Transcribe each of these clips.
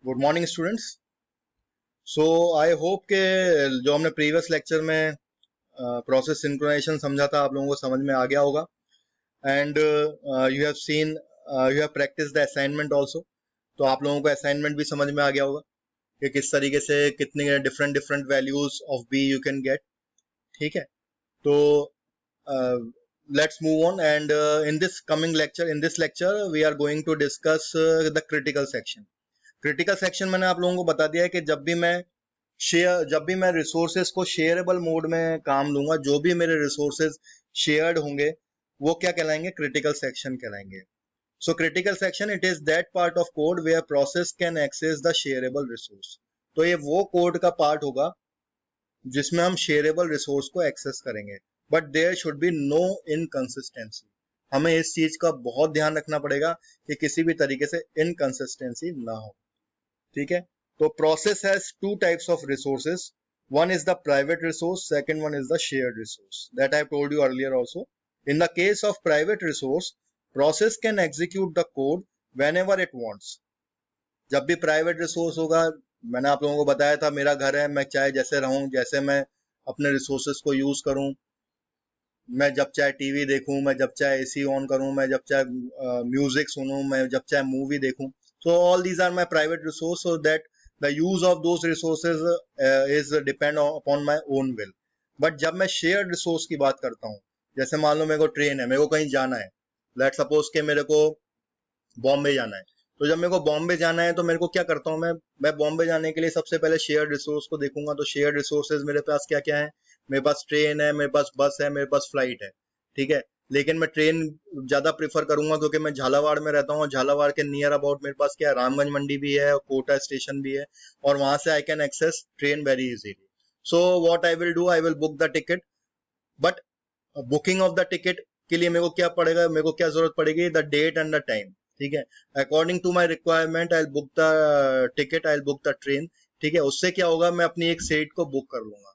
Good morning students. So I hope के जो हमने प्रीवियस लेक्चर में प्रोसेस सिंक्रोनाइजेशन समझा था आप लोगों को समझ में आ गया होगा and you have seen you have practice the assignment also. तो आप लोगों को असाइनमेंट भी समझ में आ गया होगा कि किस तरीके से कितने different different values of b you can get. ठीक है, तो let's move on and in this lecture we are going to discuss the critical section. Critical section मैंने आप लोगों को बता दिया है कि जब भी मैं रिसोर्सेज को शेयरेबल मोड में काम लूंगा, जो भी मेरे रिसोर्सेज शेयर्ड होंगे वो क्या कहलाएंगे, क्रिटिकल सेक्शन कहलाएंगे। So critical section it is that part of code where process can access the shareable resource. तो ये वो कोड का पार्ट होगा जिसमें हम शेयरेबल रिसोर्स को एक्सेस करेंगे, but there should be no inconsistency. हमें इस चीज का बहुत ध्यान रखना पड़ेगा कि किसी भी तरीके से इनकंसिस्टेंसी ना हो। ठीक है, तो process has two types of resources, one is the private resource, second one is the shared resource, that I have told you earlier also. In the case of private resource, process can execute the code whenever it wants. जब भी private resource होगा, मैंने आप लोगों को बताया था मेरा घर है, मैं चाहे जैसे रहूं, जैसे मैं अपने रिसोर्सेज को यूज करूं, मैं जब चाहे टीवी देखूं, मैं जब चाहे एसी ऑन करूं, मैं जब चाहे म्यूजिक सुनूं, मैं जब चाहे मूवी देखूं। So all these are my private resource, so that the use of those resources is depend upon my own will. But जब मैं शेयर्ड रिसोर्स की बात करता हूँ, जैसे मान लो मेरे को ट्रेन है, मेरे को कहीं जाना है, लेट सपोज के मेरे को बॉम्बे जाना है, तो जब मेरे को बॉम्बे जाना है तो मेरे को क्या करता हूँ, मैं बॉम्बे जाने के लिए सबसे पहले शेयर्ड रिसोर्स को देखूंगा। तो शेयर्ड रिसोर्सेज मेरे पास क्या क्या है, मेरे पास ट्रेन है, मेरे पास बस है, मेरे पास फ्लाइट है। ठीक है, लेकिन मैं ट्रेन ज्यादा प्रेफर करूंगा क्योंकि मैं झालावाड़ में रहता हूँ, झालावाड़ के नियर अबाउट मेरे पास क्या है, रामगंज मंडी भी है, कोटा स्टेशन भी है, और वहां से I can access train very easily. So what I will do, I will book the ticket. But booking of the ticket के लिए मेरे को क्या पड़ेगा, मेरे को क्या जरूरत पड़ेगी, the date and the time. ठीक है, according to my requirement I book the ticket, I book the train. ठीक है, उससे क्या होगा, मैं अपनी एक सीट को बुक कर लूंगा।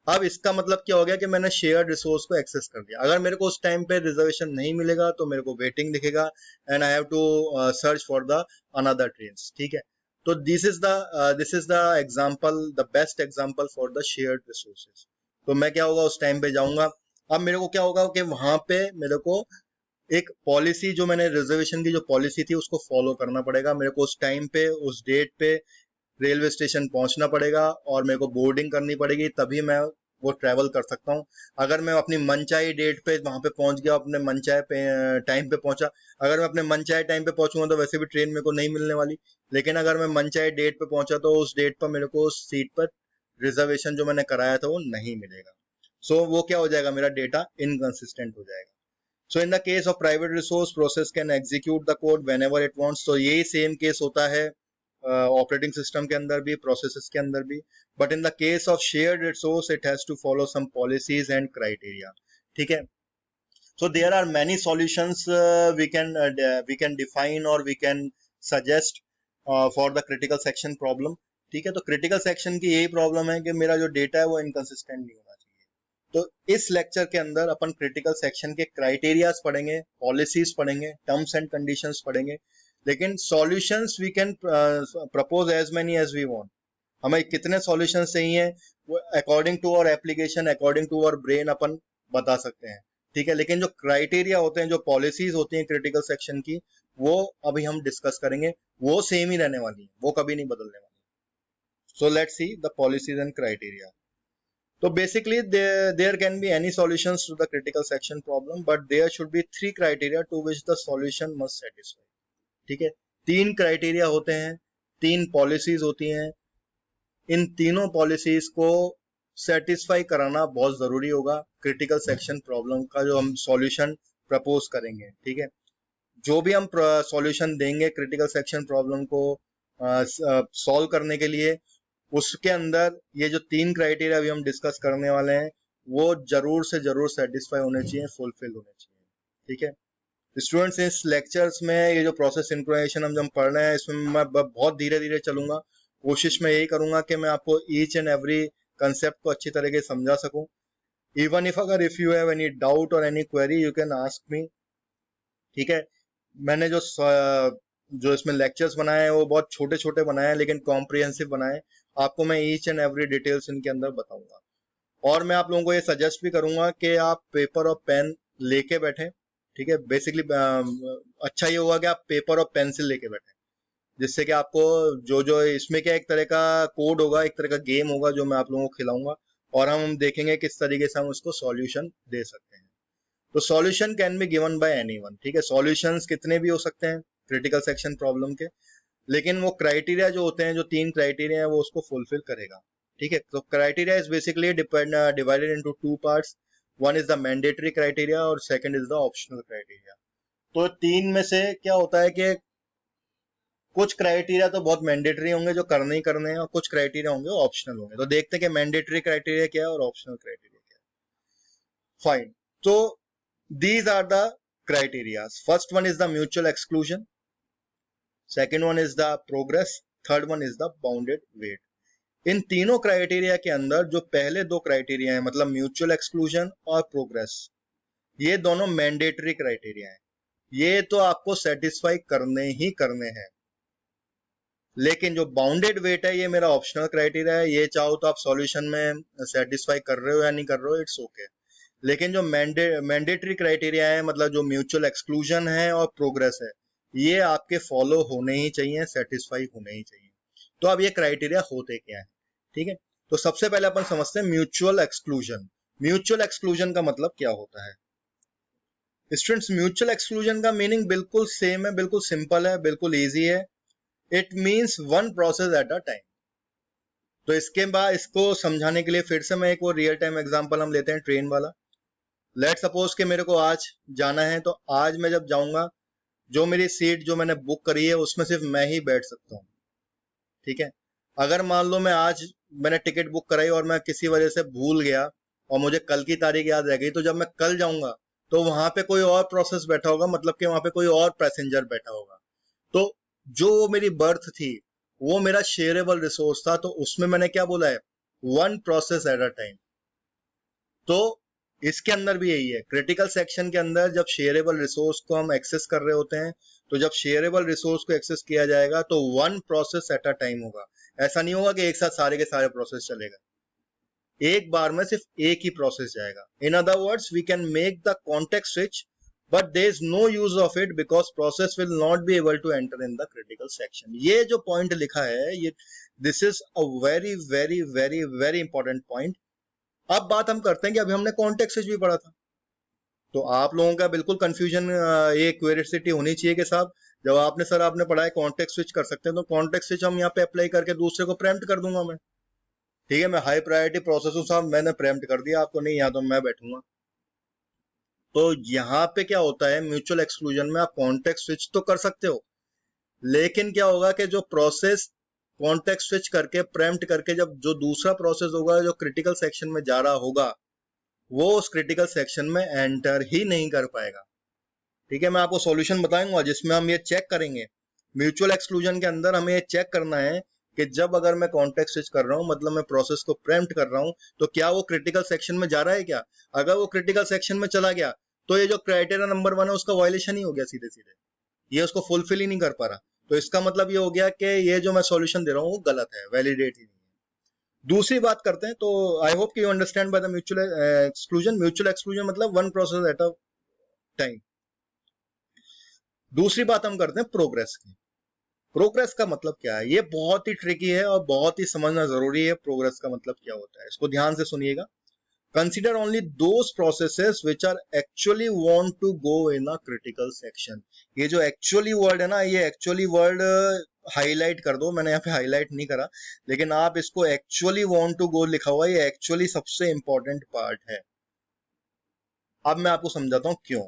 अब इसका मतलब क्या हो गया कि मैंने शेयर्ड रिसोर्स को एक्सेस कर दिया। अगर मेरे को उस टाइम पे रिजर्वेशन नहीं मिलेगा तो मेरे को वेटिंग दिखेगा and I have to search for the another train. ठीक है, तो this is the example, the best example for the shared resources. तो मैं क्या होगा, उस टाइम पे जाऊंगा। अब मेरे को क्या होगा कि वहां पे मेरे को एक पॉलिसी, जो मैंने रिजर्वेशन की जो पॉलिसी थी उसको फॉलो करना पड़ेगा। मेरे को उस टाइम पे उस डेट पे रेलवे स्टेशन पहुंचना पड़ेगा और मेरे को बोर्डिंग करनी पड़ेगी, तभी मैं वो ट्रेवल कर सकता हूँ। अगर मैं अपनी मनचाही डेट पे वहां पे पहुंच गया, अपने मनचाहे टाइम पे पहुंचा, अगर मैं अपने मनचाहे टाइम पे पहुंचूंगा तो वैसे भी ट्रेन मेरे को नहीं मिलने वाली। लेकिन अगर मैं मनचाहे डेट पे पहुंचा तो उस डेट पर मेरे को उस सीट पर रिजर्वेशन जो मैंने कराया था वो नहीं मिलेगा। सो वो क्या हो जाएगा, मेरा डेटा इनकंसिस्टेंट हो जाएगा। So in the case of private resource, process can execute the code whenever it wants. तो यही सेम केस होता है ऑपरेटिंग सिस्टम के अंदर भी, प्रोसेसेस के अंदर भी। But in the case of shared resource it has to follow some policies and criteria. ठीक है, so there are many solutions we can define or we can suggest for the critical section problem. ठीक है, तो critical section की यही problem है कि मेरा जो डेटा है वो इनकंसिस्टेंट नहीं होना चाहिए। तो इस लेक्चर के अंदर अपन क्रिटिकल सेक्शन के क्राइटेरियाज पढ़ेंगे, पॉलिसीज पढ़ेंगे, टर्म्स एंड कंडीशंस पढ़ेंगे, लेकिन solutions we can propose as many as we want. हमें कितने सॉल्यूशंस चाहिए वो according to our application, according to our brain अपन बता सकते हैं। ठीक है, लेकिन जो क्राइटेरिया होते हैं, जो पॉलिसीज होती हैं क्रिटिकल सेक्शन की, वो अभी हम डिस्कस करेंगे, वो सेम ही रहने वाली है, वो कभी नहीं बदलने वाली। So let's see the policies and criteria. तो basically there can be any solutions to the critical section problem, but there should be 3 criteria to which the solution must satisfy. ठीक है, 3 क्राइटेरिया होते हैं, 3 पॉलिसीज होती हैं। इन तीनों policies को satisfy कराना बहुत जरूरी होगा क्रिटिकल सेक्शन प्रॉब्लम का जो हम सॉल्यूशन प्रपोज करेंगे। ठीक है, जो भी हम सॉल्यूशन देंगे क्रिटिकल सेक्शन प्रॉब्लम को सॉल्व करने के लिए, उसके अंदर ये जो 3 क्राइटेरिया अभी हम डिस्कस करने वाले हैं वो जरूर से जरूर सेटिस्फाई होने चाहिए, फुलफिल होने चाहिए। ठीक है स्टूडेंट्स, इस लेक्चर्स में ये जो प्रोसेस सिंक्रोनाइजेशन हम पढ़ रहे हैं, इसमें मैं बहुत धीरे धीरे चलूंगा। कोशिश मैं यही करूंगा कि मैं आपको ईच एंड एवरी कंसेप्ट को अच्छी तरीके से समझा सकूं। Even if you have any doubt और any query you can ask me. ठीक है, मैंने जो जो इसमें लेक्चर्स बनाए हैं वो बहुत छोटे छोटे बनाए हैं लेकिन कॉम्प्रिहेंसिव बनाए हैं। आपको मैं ईच एंड एवरी डिटेल्स इनके अंदर बताऊंगा, और मैं आप लोगों को ये सजेस्ट भी करूंगा कि आप पेपर और पेन लेके बैठे। ठीक है, बेसिकली अच्छा ये होगा कि आप पेपर और पेंसिल लेके बैठे, जिससे कि आपको जो जो इसमें क्या एक तरह का कोड होगा, एक तरह का गेम होगा जो मैं आप लोगों को खिलाऊंगा, और हम देखेंगे किस तरीके से हम उसको सॉल्यूशन दे सकते हैं। तो solution can be given by anyone. ठीक है, सॉल्यूशंस कितने भी हो सकते हैं क्रिटिकल सेक्शन प्रॉब्लम के, लेकिन वो क्राइटेरिया जो होते हैं, जो 3 क्राइटेरिया है, वो उसको फुलफिल करेगा। ठीक है, तो criteria is basically divided into 2 parts. One is the mandatory criteria और second is the optional criteria. तो 3 में से क्या होता है कि कुछ क्राइटेरिया तो बहुत मैंडेटरी होंगे जो करने ही करने हैं, और कुछ क्राइटेरिया होंगे ऑप्शनल होंगे। तो देखते हैं कि मैंडेटरी क्राइटेरिया क्या है और ऑप्शनल क्राइटेरिया क्या है। फाइन, तो these are the criterias. First one is the mutual exclusion, second one is the progress, third one is the bounded weight. इन तीनों क्राइटेरिया के अंदर जो पहले 2 क्राइटेरिया है, मतलब म्यूचुअल एक्सक्लूजन और प्रोग्रेस, ये दोनों मैंडेटरी क्राइटेरिया है, ये तो आपको सेटिस्फाई करने ही करने हैं। लेकिन जो बाउंडेड वेट है ये मेरा ऑप्शनल क्राइटेरिया है, ये चाहो तो आप सॉल्यूशन में सेटिस्फाई कर रहे हो या नहीं कर रहे हो, इट्स ओके। लेकिन जो मैंडेटरी क्राइटेरिया है, मतलब जो म्यूचुअल एक्सक्लूजन है और प्रोग्रेस है, ये आपके फॉलो होने ही चाहिए, सेटिस्फाई होने ही चाहिए। तो अब ये क्राइटेरिया होते क्या है, ठीक है। तो सबसे पहले अपन समझते हैं म्यूचुअल एक्सक्लूजन। म्यूचुअल एक्सक्लूजन का मतलब क्या होता है स्टूडेंट्स? म्यूचुअल एक्सक्लूजन का मीनिंग बिल्कुल सेम है, बिल्कुल सिंपल है, बिल्कुल ईजी है। It means one process at a time. तो इसके बाद इसको समझाने के लिए फिर से मैं एक वो रियल टाइम एग्जांपल हम लेते हैं, ट्रेन वाला। लेट सपोज कि मेरे को आज जाना है, तो आज मैं जब जाऊंगा, जो मेरी सीट जो मैंने बुक करी है उसमें सिर्फ मैं ही बैठ सकता हूँ, ठीक है। अगर मान लो मैं आज मैंने टिकट बुक कराई और मैं किसी वजह से भूल गया और मुझे कल की तारीख याद रह गई, तो जब मैं कल जाऊंगा तो वहां पे कोई और प्रोसेस बैठा होगा, मतलब कि वहां पे कोई और पैसेंजर बैठा होगा। तो जो मेरी बर्थ थी वो मेरा शेयरेबल रिसोर्स था, तो उसमें मैंने क्या बोला है, one process at a time. तो इसके अंदर भी यही है, क्रिटिकल सेक्शन के अंदर जब शेयरेबल रिसोर्स को हम एक्सेस कर रहे होते हैं, तो जब शेयरेबल रिसोर्स को एक्सेस किया जाएगा तो one process at a time होगा। ऐसा नहीं होगा कि एक साथ सारे के सारे प्रोसेस चलेगा, एक बार में सिर्फ एक ही प्रोसेस जाएगा। In other words, we can make the context switch, but there is no use of it because process will not be able to enter in the critical section. ये जो पॉइंट लिखा है, ये this is a very very very very important point. अब बात हम करते हैं कि अभी हमने कॉन्टेक्स्ट स्विच भी पढ़ा था, तो आप लोगों का बिल्कुल कंफ्यूजन, ये क्यूरियोसिटी होनी चाहिए कि साहब जब आपने सर आपने पढ़ा है कॉन्टेक्स्ट स्विच कर सकते हैं, तो कॉन्टेक्स्ट स्विच हम यहाँ पे अप्लाई करके दूसरे को प्रेम्प्ट कर दूंगा मैं, ठीक है। मैं हाई प्रायोरिटी प्रोसेस हूँ साहब, मैंने प्रेम्प्ट कर दिया आपको, नहीं यहाँ तो मैं बैठूंगा। तो यहाँ पे क्या होता है, म्यूचुअल एक्सक्लूजन में आप कॉन्टेक्स्ट स्विच तो कर सकते हो, लेकिन क्या होगा कि जो प्रोसेस कॉन्टेक्स्ट स्विच करके प्रेम्प्ट करके जब जो दूसरा प्रोसेस होगा जो क्रिटिकल सेक्शन में जा रहा होगा, वो उस क्रिटिकल सेक्शन में एंटर ही नहीं कर पाएगा, ठीक है। मैं आपको सॉल्यूशन बताऊंगा जिसमें हम ये चेक करेंगे। म्यूचुअल एक्सक्लूजन के अंदर हमें ये चेक करना है कि जब अगर मैं कॉन्टेक्स्ट स्विच कर रहा हूं, मतलब मैं प्रोसेस को प्रेम्प्ट कर रहा हूं, तो क्या वो क्रिटिकल सेक्शन में जा रहा है क्या? अगर वो क्रिटिकल सेक्शन में चला गया तो ये जो क्राइटेरिया नंबर 1 है उसका वायलेशन ही हो गया, सीधे सीधे ये उसको फुलफिल ही नहीं कर पा रहा। तो इसका मतलब ये हो गया कि ये जो मैं सॉल्यूशन दे रहा हूँ वो गलत है, वैलिडेट ही नहीं है। दूसरी बात करते हैं, तो आई होप कि you understand by the mutual exclusion. Mutual exclusion मतलब one process at a time. दूसरी बात हम करते हैं प्रोग्रेस की। प्रोग्रेस का मतलब क्या है, ये बहुत ही ट्रिकी है और बहुत ही समझना जरूरी है। प्रोग्रेस का मतलब क्या होता है, इसको ध्यान से सुनिएगा। Consider only those processes which are actually want to go in a critical section. ये जो actually word है ना, ये actually word हाईलाइट कर दो, मैंने यहाँ पे हाईलाइट नहीं करा, लेकिन आप इसको actually want to go लिखा हुआ है, ये actually सबसे important पार्ट है। अब मैं आपको समझाता हूँ क्यों।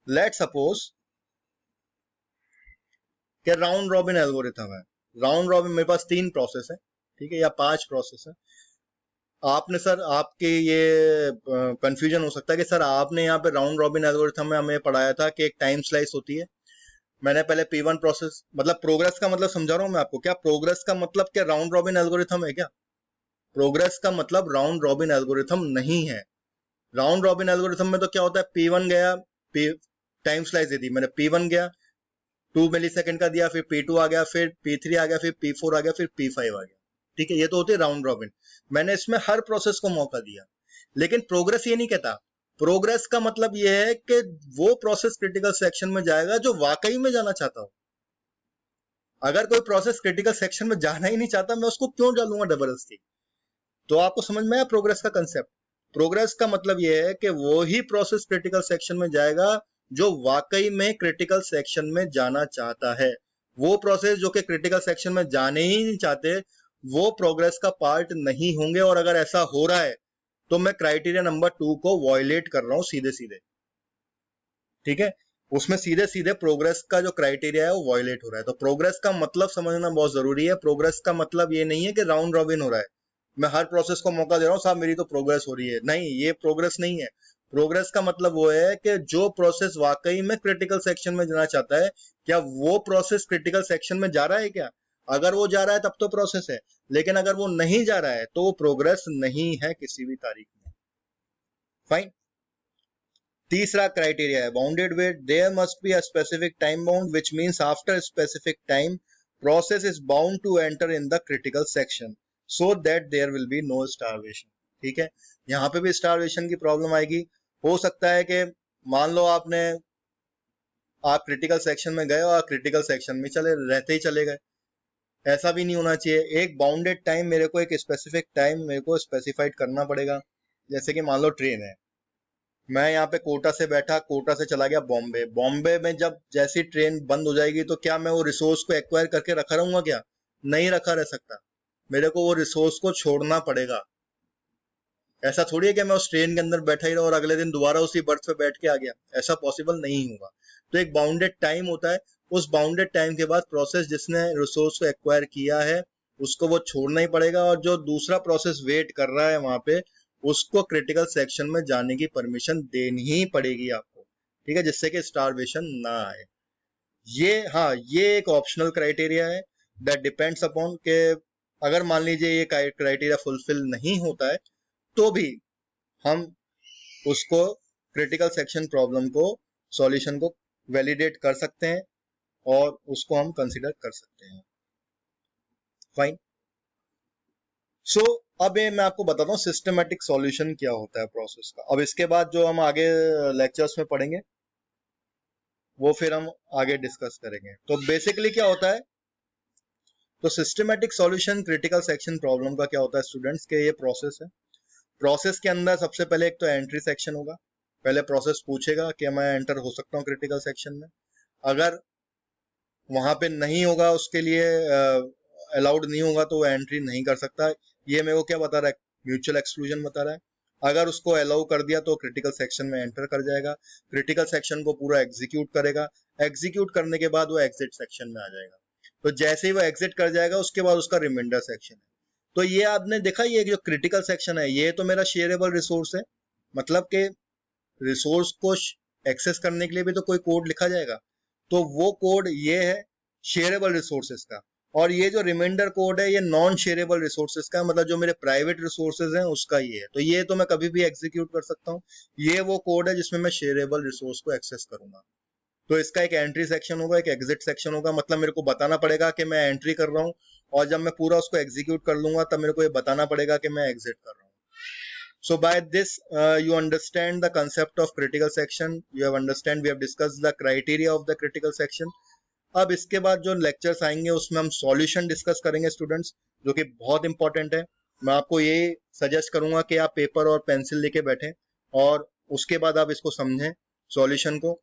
Let's suppose कि राउंड रॉबिन एल्गोरिथम है। राउंड रॉबिन मेरे पास 3 प्रोसेस है, ठीक है, या 5 प्रोसेस है। आपने सर आपके ये कंफ्यूजन हो सकता है कि सर आपने यहाँ पे राउंड रॉबिन एल्गोरिथम में हमें पढ़ाया था कि एक टाइम स्लाइस होती है। मैंने पहले P1 प्रोसेस, मतलब प्रोग्रेस का मतलब समझा रहा हूँ मैं आपको। क्या प्रोग्रेस का मतलब क्या राउंड रॉबिन एल्गोरिथम है क्या? प्रोग्रेस का मतलब राउंड रॉबिन एल्गोरिथम नहीं है। राउंड रॉबिन एल्गोरिथम में तो क्या होता है, P1 गया, टाइम स्लाइस दे दी मैंने, P1 गया, 2 मिलीसेकंड का दिया, फिर P2 आ गया, फिर P3 आ गया, फिर P4 आ गया, फिर P5 आ गया। ठीक है, ये तो होती है राउंड रॉबिन। मैंने इसमें हर प्रोसेस को मौका दिया, लेकिन प्रोग्रेस ये नहीं कहता। प्रोग्रेस का मतलब ये है कि वो प्रोसेस क्रिटिकल सेक्शन में जाएगा जो वाकई में जाना चाहता हो। अगर कोई प्रोसेस क्रिटिकल सेक्शन में जाना ही नहीं चाहता, मैं उसको क्यों डालूंगा जबरदस्ती? तो आपको समझ में आया प्रोग्रेस का कंसेप्ट? प्रोग्रेस का मतलब यह है कि वो ही प्रोसेस क्रिटिकल सेक्शन में जाएगा जो वाकई में क्रिटिकल सेक्शन में जाना चाहता है। वो प्रोसेस जो कि क्रिटिकल सेक्शन में जाने ही नहीं चाहते, वो प्रोग्रेस का पार्ट नहीं होंगे। और अगर ऐसा हो रहा है तो मैं क्राइटेरिया नंबर 2 को वॉयलेट कर रहा हूं सीधे सीधे। ठीक है, उसमें सीधे सीधे प्रोग्रेस का जो क्राइटेरिया है वो वॉयलेट हो रहा है। तो प्रोग्रेस का मतलब समझना बहुत जरूरी है। प्रोग्रेस का मतलब ये नहीं है कि राउंड रॉबिन हो रहा है, मैं हर प्रोसेस को मौका दे रहा हूँ, साहब मेरी तो प्रोग्रेस हो रही है। नहीं, ये प्रोग्रेस नहीं है। प्रोग्रेस का मतलब वो है कि जो प्रोसेस वाकई में क्रिटिकल सेक्शन में जाना चाहता है, क्या वो प्रोसेस क्रिटिकल सेक्शन में जा रहा है क्या? अगर वो जा रहा है तब तो प्रोसेस है, लेकिन अगर वो नहीं जा रहा है तो वो प्रोग्रेस नहीं है किसी भी तारीख में। फाइन। तीसरा क्राइटेरिया है bounded with, there must be a specific time bound, which means after specific time process is bound to enter in the critical section so that there will be no starvation. ठीक है, यहाँ पे भी starvation की problem आएगी। हो सकता है कि मान लो आप क्रिटिकल सेक्शन में गए और क्रिटिकल सेक्शन में चले रहते ही चले गए। ऐसा भी नहीं होना चाहिए। एक बाउंडेड टाइम, मेरे को एक स्पेसिफिक टाइम मेरे को स्पेसिफाइड करना पड़ेगा। जैसे कि मान लो ट्रेन है, मैं यहाँ पे कोटा से बैठा, कोटा से चला गया बॉम्बे। बॉम्बे में जब जैसी ट्रेन बंद हो जाएगी तो क्या मैं वो रिसोर्स को एक्वायर करके रखा रहूंगा क्या? नहीं रखा रह सकता, मेरे को वो रिसोर्स को छोड़ना पड़ेगा। ऐसा थोड़ी है कि मैं उस ट्रेन के अंदर बैठा ही रहा और अगले दिन दोबारा उसी बर्थ पे बैठ के आ गया। ऐसा पॉसिबल नहीं होगा। तो एक बाउंडेड टाइम होता है, उस बाउंडेड टाइम के बाद प्रोसेस जिसने रिसोर्स को एक्वायर किया है उसको वो छोड़ना ही पड़ेगा, और जो दूसरा प्रोसेस वेट कर रहा है वहां पे उसको क्रिटिकल सेक्शन में जाने की परमिशन देनी ही पड़ेगी आपको। ठीक है, जिससे कि स्टारवेशन ना आए। ये एक ऑप्शनल क्राइटेरिया है दैट डिपेंड्स अपॉन के अगर मान लीजिए ये क्राइटेरिया फुलफिल नहीं होता है तो भी हम उसको क्रिटिकल सेक्शन प्रॉब्लम को सॉल्यूशन को वैलिडेट कर सकते हैं और उसको हम कंसीडर कर सकते हैं। फाइन। सो अब ये मैं आपको बताता हूँ सिस्टमेटिक सॉल्यूशन क्या होता है प्रोसेस का। अब इसके बाद जो हम आगे लेक्चर्स में पढ़ेंगे वो फिर हम आगे डिस्कस करेंगे। तो बेसिकली क्या होता है, तो systematic solution critical section problem का क्या होता है स्टूडेंट्स के, ये प्रोसेस है। प्रोसेस के अंदर सबसे पहले एक तो एंट्री सेक्शन होगा। पहले प्रोसेस पूछेगा कि मैं एंटर हो सकता हूँ क्रिटिकल सेक्शन में। अगर वहां पे नहीं होगा, उसके लिए अलाउड नहीं होगा, तो वो एंट्री नहीं कर सकता। ये मेरे को क्या बता रहा है, म्यूचुअल एक्सक्लूजन बता रहा है। अगर उसको अलाउ कर दिया तो क्रिटिकल सेक्शन में एंटर कर जाएगा, क्रिटिकल सेक्शन को पूरा एग्जीक्यूट करेगा। एग्जीक्यूट करने के बाद वो एग्जिट सेक्शन में आ जाएगा। तो जैसे ही वो एग्जिट कर जाएगा उसके बाद उसका रिमाइंडर सेक्शन है। तो ये आपने देखा, ये जो क्रिटिकल सेक्शन है ये तो मेरा शेयरेबल रिसोर्स है, मतलब कि रिसोर्स को एक्सेस करने के लिए भी तो कोई कोड लिखा जाएगा। तो वो कोड ये है शेयरेबल रिसोर्सेज का, और ये जो रिमाइंडर कोड है ये नॉन शेयरेबल रिसोर्सेज का, मतलब जो मेरे प्राइवेट रिसोर्सेज हैं उसका ये है। तो ये तो मैं कभी भी एग्जीक्यूट कर सकता हूँ। ये वो कोड है जिसमें मैं शेयरेबल रिसोर्स को एक्सेस करूंगा। तो इसका एक एंट्री सेक्शन होगा, एक एग्जिट सेक्शन होगा। मतलब मेरे को बताना पड़ेगा कि मैं एंट्री कर रहा हूँ, और जब मैं पूरा उसको एग्जीक्यूट कर लूंगा तब मेरे को ये बताना पड़ेगा कि मैं एग्जिट कर रहा हूँ। So by this, you understand the concept of critical section. You have discussed the criteria of the critical section. अब इसके बाद जो लेक्चर्स आएंगे उसमें हम सॉल्यूशन डिस्कस करेंगे स्टूडेंट्स, जो कि बहुत इंपॉर्टेंट है। मैं आपको ये सजेस्ट करूंगा कि आप पेपर और पेंसिल लेके बैठें और उसके बाद आप इसको समझें सॉल्यूशन को।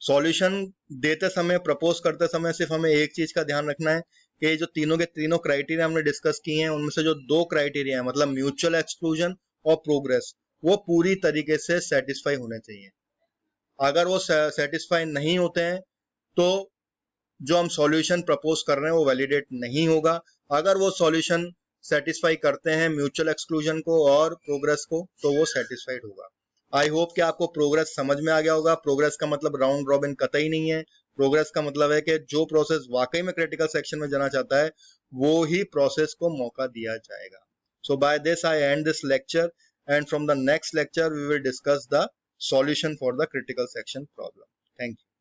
सॉल्यूशन देते समय, प्रपोज करते समय सिर्फ हमें एक चीज का ध्यान रखना है कि जो तीनों के तीनों क्राइटेरिया हमने डिस्कस किए हैं उनमें से जो दो क्राइटेरिया है, मतलब म्यूचुअल एक्सक्लूजन और प्रोग्रेस, वो पूरी तरीके से सेटिस्फाई होने चाहिए। अगर वो सेटिस्फाई नहीं होते हैं तो जो हम सॉल्यूशन प्रपोज कर रहे हैं वो वैलिडेट नहीं होगा। अगर वो सॉल्यूशन सेटिस्फाई करते हैं म्यूचुअल एक्सक्लूजन को और प्रोग्रेस को तो वो सेटिस्फाइड होगा। आई होप कि आपको प्रोग्रेस समझ में आ गया होगा। प्रोग्रेस का मतलब राउंड रॉबिन कतई नहीं है। प्रोग्रेस का मतलब है कि जो प्रोसेस वाकई में क्रिटिकल सेक्शन में जाना चाहता है वो ही प्रोसेस को मौका दिया जाएगा। So by this I end this lecture, and from the next lecture we will discuss the solution for the critical section problem. Thank you.